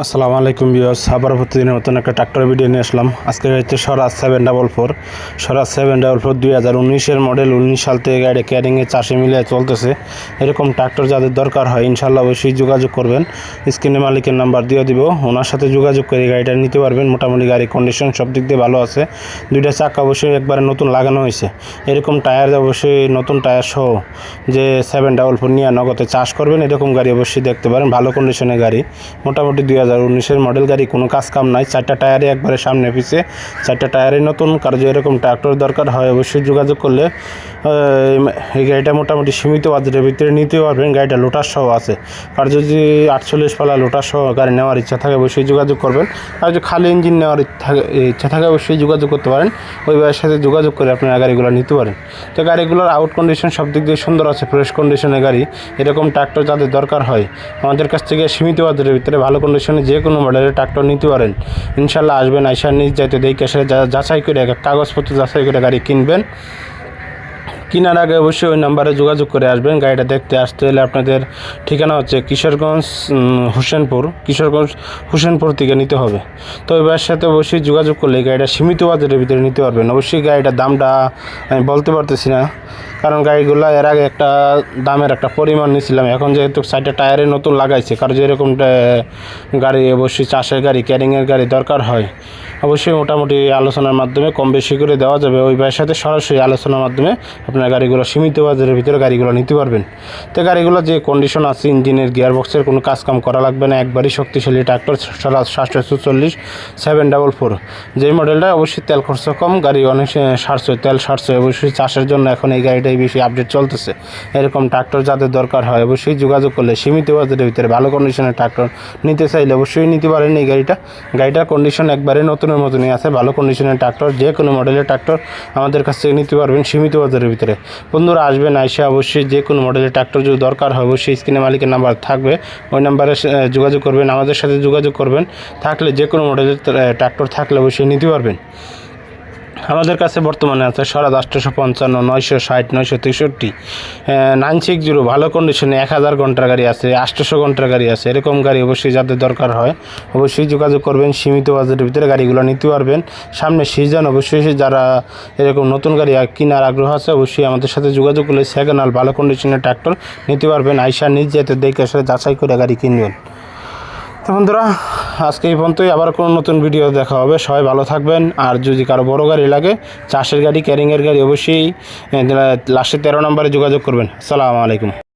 আসসালামু আলাইকুম ভিউয়ার্স, আবার প্রতিদিনের মতন একটা ট্রাক্টর ভিডিও নিয়ে আসলাম। আজকে হচ্ছে স্বরাজ 744 স্বরাজ 744 2019-এর মডেল। 19 সাল থেকে গাড়ি ক্যারিংয়ে চাষে মিলিয়ে চলতেছে। এরকম ট্রাক্টর যাদের দরকার হয় ইনশাল্লাহ অবশ্যই যোগাযোগ করবেন। স্ক্রিনে মালিকের নাম্বার দিয়ে দিব, ওনার সাথে যোগাযোগ করে গাড়িটা নিতে পারবেন। মোটামুটি গাড়ির কন্ডিশন সব দিক দিয়ে ভালো আছে। দুইটা চাকা অবশ্যই একবারে নতুন লাগানো হয়েছে। এরকম টায়ার অবশ্যই নতুন টায়ার সহ যে 744 নিয়ে নগদে চাষ করবেন এরকম গাড়ি অবশ্যই দেখতে পারেন। ভালো কন্ডিশনের গাড়ি, মোটামুটি 2019-এর মডেল গাড়ি, কোনো কাজ কাম নাই। চারটা টায়ারে একবারে সামনে পিছে, চারটা টায়ারে নতুন। কারো যে এরকম ট্রাক্টর দরকার হয় অবশ্যই যোগাযোগ করলে এই গাড়িটা মোটামুটি সীমিত বাজেটের ভিতরে নিতে পারবেন। গাড়িটা লোটার সহ আছে। আর যদি 48 পালা লোটার সহ গাড়ি নেওয়ার ইচ্ছা থাকে অবশ্যই যোগাযোগ করবেন। আর যদি খালি ইঞ্জিন নেওয়ার ইচ্ছা থাকে অবশ্যই যোগাযোগ করতে পারেন। ওই ভাইয়ের সাথে যোগাযোগ করে আপনারা গাড়িগুলো নিতে পারেন। তো গাড়িগুলোর আউট কন্ডিশন সব দিক দিয়ে সুন্দর আছে, ফ্রেশ কন্ডিশনের গাড়ি। এরকম ট্রাক্টর যাদের দরকার হয় আমাদের কাছ থেকে সীমিত বাজেটের ভিতরে ভালো কন্ডিশনে যে কোনো মডেলের ট্রাক্টর নিতে পারেন। ইনশাল্লাহ আসবেন, আইসা নিজ যাইতে দেখে এসে যাচাই করে কাগজপত্র যাচাই করে গাড়ি কিনবেন। কেনার আগে অবশ্যই ওই নাম্বারে যোগাযোগ করে আসবেন। গাড়িটা দেখতে আসতে হলে আপনাদের ঠিকানা হচ্ছে কিশোরগঞ্জ হোসেনপুর থেকে নিতে হবে। তো ওই ভাইয়ের সাথে অবশ্যই যোগাযোগ করলে গাড়িটা সীমিত বাজারের ভিতরে নিতে পারবেন। অবশ্যই গাড়িটার দামটা আমি বলতে পারতেছি না, কারণ গাড়িগুলো এর আগে একটা দামের একটা পরিমাণ নিয়েছিলাম। এখন যেহেতু সাইডটা টায়ারে নতুন লাগাইছে, কারণ যেরকম গাড়ি অবশ্যই চাষের গাড়ি ক্যারিংয়ের গাড়ি দরকার হয় অবশ্যই মোটামুটি আলোচনার মাধ্যমে কম বেশি করে দেওয়া যাবে। ওই ভাইয়ের সাথে সরাসরি আলোচনার মাধ্যমে আপনার গাড়িগুলো সীমিত বাজারের ভিতরে গাড়িগুলো নিতে পারবেন। তো গাড়িগুলো যে কন্ডিশন আছে, ইঞ্জিনের গিয়ারবক্সের কোনো কাজ কাম করা লাগবে না, একবারই শক্তিশালী ট্রাক্টর। 744 744 যেই মডেলটা অবশ্যই তেল খরচ কম, গাড়ি অনেক সাশ্রয়, তেল সাশ্রয়। অবশ্যই চাষের জন্য এখন এই গাড়িটাই বেশি আপডেট চলতেছে। এরকম ট্রাক্টর যাদের দরকার হয় অবশ্যই যোগাযোগ করলে সীমিত বাজারের ভিতরে ভালো কন্ডিশনের ট্রাক্টর নিতে চাইলে অবশ্যই নিতে পারেন। এই গাড়িটার কন্ডিশন একবারে নতুনের মতনই আছে। ভালো কন্ডিশনের ট্রাক্টর, যে কোনো মডেলের ট্রাক্টর আমাদের কাছ থেকে নিতে পারবেন সীমিত বাজারের ভিতরে। বন্ধুরা আসবেন, আইসা অবশ্যই যে কোনো মডেলের ট্রাক্টর যদি দরকার হয় অবশ্যই স্ক্রিনে মালিকের নাম্বার থাকবে, ওই নাম্বারে যোগাযোগ করবেন, আমাদের সাথে যোগাযোগ করবেন। থাকলে যে কোনো মডেলের ট্রাক্টর থাকলে অবশ্যই নিতে পারবেন। আমাদের কাছে বর্তমানে আছে স্বরাজ 855 960 963 960 ভালো কন্ডিশনে 1000 ঘন্টার গাড়ি আছে, 800 ঘন্টার গাড়ি আছে। এরকম গাড়ি অবশ্যই যাদের দরকার হয় অবশ্যই যোগাযোগ করবেন। সীমিত বাজেটের ভিতরে গাড়িগুলো নিতে পারবেন। সামনে সিজন, অবশ্যই যারা এরকম নতুন গাড়ি কেনার আগ্রহ আছে অবশ্যই আমাদের সাথে যোগাযোগ করলে সেকেন্ড হ্যান্ড ভালো কন্ডিশনের ট্রাক্টর নিতে পারবেন। আইসা নিজ যেতে দেখে আসলে যাচাই করে গাড়ি কিনবেন। তো বন্ধুরা আজকে এই পর্যন্তই, আবার কোনো নতুন ভিডিও দেখা হবে। সবাই ভালো থাকবেন। আর যদি কারো বড় গাড়ি লাগে, চাষের গাড়ি ক্যারিংয়ের গাড়ি, অবশ্যই লাস্টে 13 নম্বরে যোগাযোগ করবেন। আসসালামু আলাইকুম।